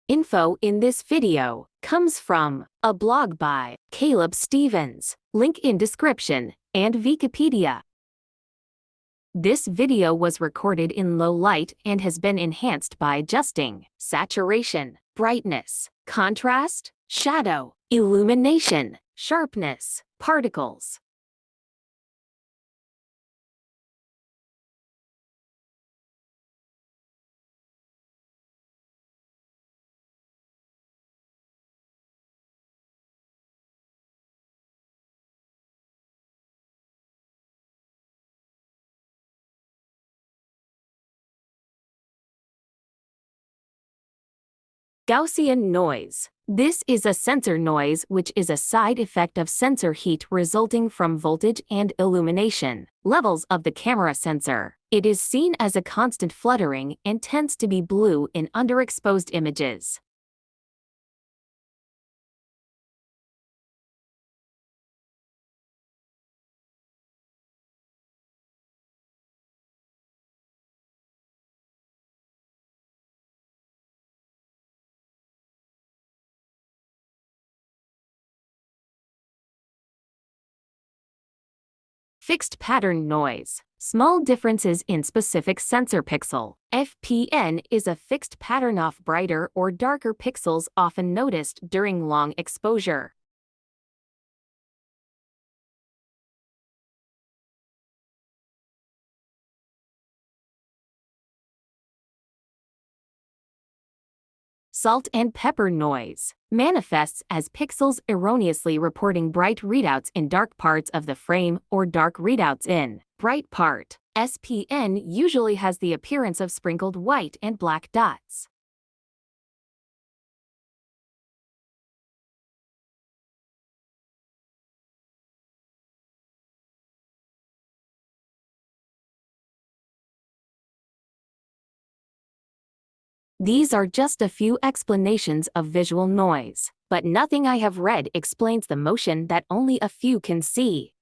Info in this video comes from a blog by Caleb Stevens, link in description, and Wikipedia. This video was recorded in low light and has been enhanced by adjusting saturation, brightness, contrast, shadow, illumination, sharpness, particles. Gaussian noise. This is a sensor noise which is a side effect of sensor heat resulting from voltage and illumination levels of the camera sensor. It is seen as a constant fluttering and tends to be blue in underexposed images. Fixed pattern noise. Small differences in specific sensor pixel. FPN is a fixed pattern of brighter or darker pixels often noticed during long exposure. Salt and pepper noise manifests as pixels erroneously reporting bright readouts in dark parts of the frame or dark readouts in bright part. SPN usually has the appearance of sprinkled white and black dots. These are just a few explanations of visual noise, but nothing I have read explains the motion that only a few can see.